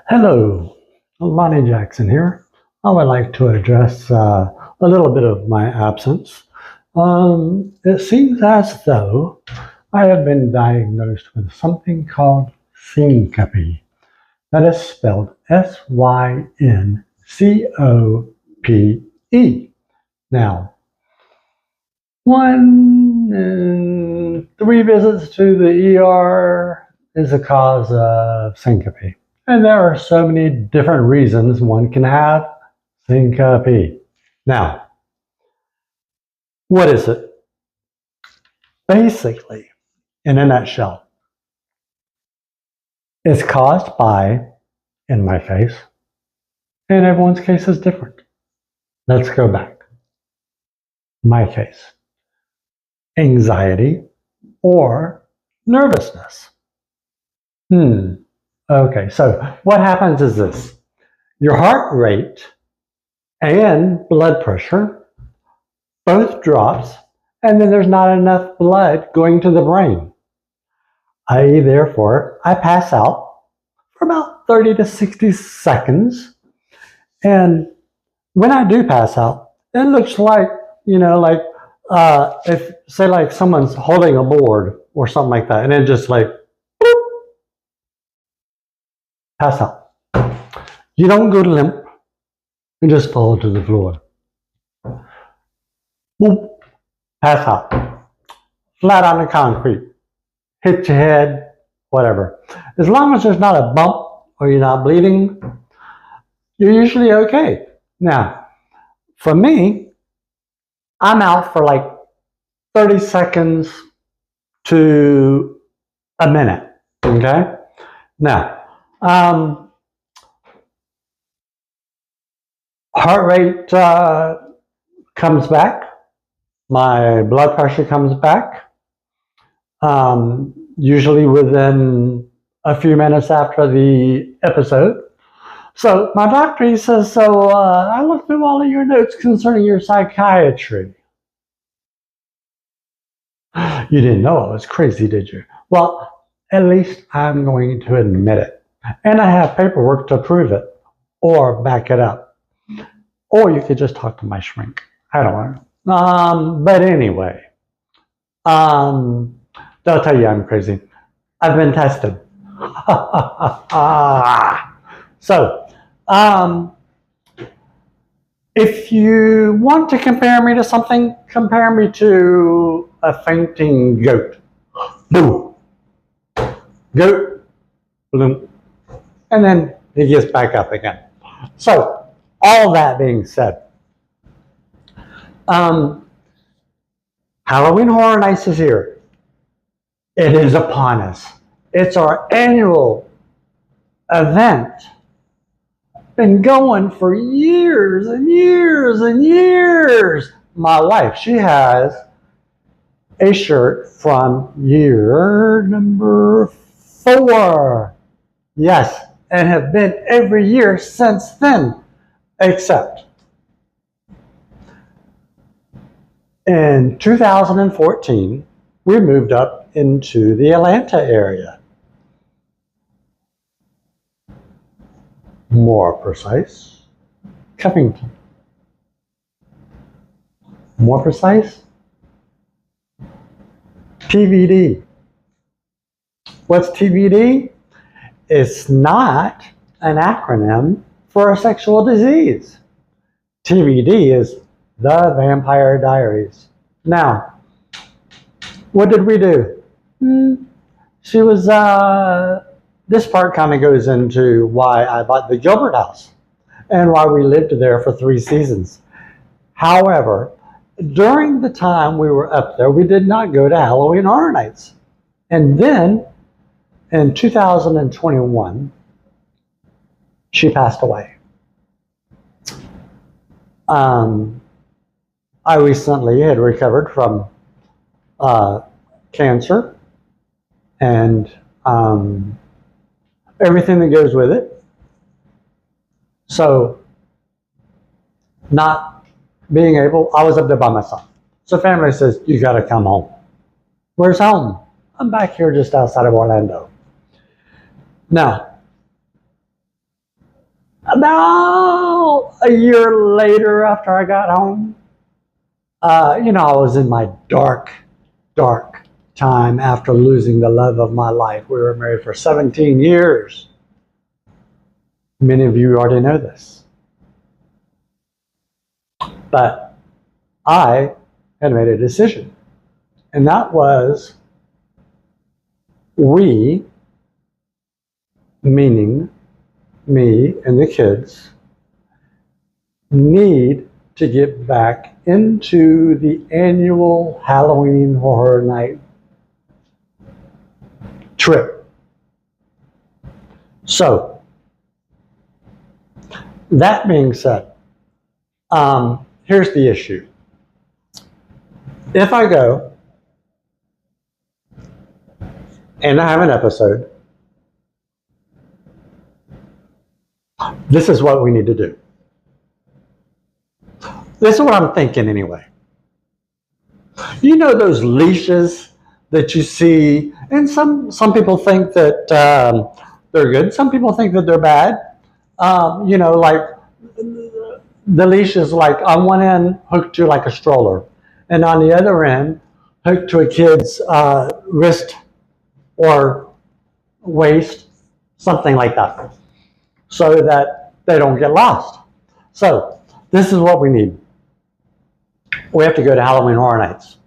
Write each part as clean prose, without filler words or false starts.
Hello, Lonnie Jackson here. I would like to address a little bit of my absence. It seems as though I have been diagnosed with something called syncope. That is spelled Syncope. Now, one in three visits to the ER is a cause of syncope. And there are so many different reasons one can have syncope. Now, what is it? Basically, in a nutshell, it's caused by, in my case, and everyone's case is different. Let's go back. My case, anxiety or nervousness. Okay, so what happens is this. Your heart rate and blood pressure both drops, and then there's not enough blood going to the brain. Therefore, I pass out for about 30 to 60 seconds. And when I do pass out, it looks like, if, say, like someone's holding a board or something like that, and it just like, boop, pass out. You don't go limp, you just fall to the floor. Boop, pass out. Flat on the concrete. Hit your head, whatever. As long as there's not a bump or you're not bleeding, you're usually okay. Now, for me, I'm out for like 30 seconds to a minute, okay? Now, heart rate comes back. My blood pressure comes back. Usually within a few minutes after the episode. So my doctor, he says, I looked through all of your notes concerning your psychiatry. You didn't know I was crazy, did you? Well, at least I'm going to admit it. And I have paperwork to prove it or back it up. Or you could just talk to my shrink. I don't know. But anyway, they'll tell you I'm crazy. I've been tested. So, if you want to compare me to something, compare me to a fainting goat. Boom. Goat. Boom. And then he gets back up again. So, all that being said, Halloween Horror Nights is here. It is upon us. It's our annual event. Been going for years and years and years. My wife, she has a shirt from year number 4. Yes, and have been every year since then, except in 2014, we moved up into the Atlanta area. More precise, Covington. More precise, TVD. What's TVD? It's not an acronym for a sexual disease. TVD is The Vampire Diaries. Now, what did we do? She was, this part kind of goes into why I bought the Gilbert house and why we lived there for 3 seasons. However, during the time we were up there, we did not go to Halloween Horror Nights. And then, in 2021, she passed away. I recently had recovered from cancer and everything that goes with it. So, not being able, I was up there by myself. So family says, you got to come home. Where's home? I'm back here just outside of Orlando. Now, About a year later, after I got home, I was in my dark, dark time after losing the love of my life. We were married for 17 years. Many of you already know this. But I had made a decision, and that was we, meaning me and the kids, need to get back into the annual Halloween Horror Night trip. So, that being said, here's the issue. If I go and I have an episode, this is what we need to do. This is what I'm thinking anyway. You know those leashes that you see, and some people think that they're good. Some people think that they're bad. Like the leash is like on one end hooked to like a stroller, and on the other end hooked to a kid's wrist or waist, something like that, so that they don't get lost. So this is what we need. We have to go to Halloween Horror Nights.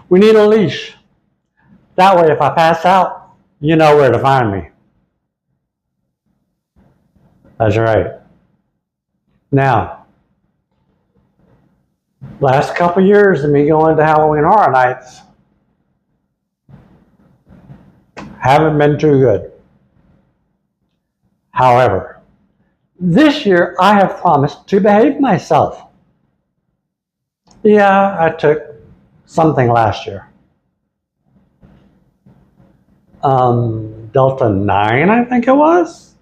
We need a leash. That way, if I pass out, you know where to find me. That's right. Now, last couple years of me going to Halloween Horror Nights haven't been too good. However, this year I have promised to behave myself. Yeah, I took something last year. Delta 9, I think it was.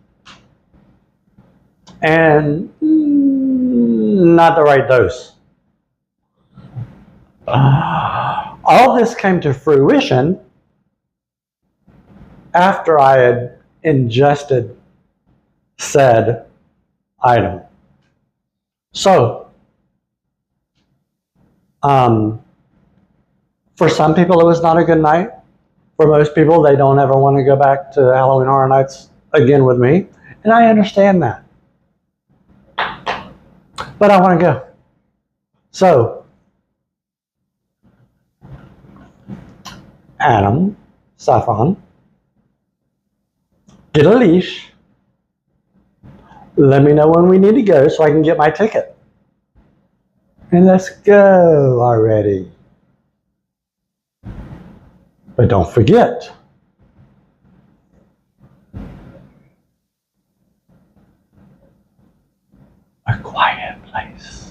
And not the right dose. All this came to fruition after I had ingested said item. So, for some people, it was not a good night. For most people, they don't ever want to go back to Halloween Horror Nights again with me, and I understand that. But I want to go. So, Adam, Saffron, get a leash. Let me know when we need to go so I can get my ticket. And let's go already. But don't forget, a quiet place.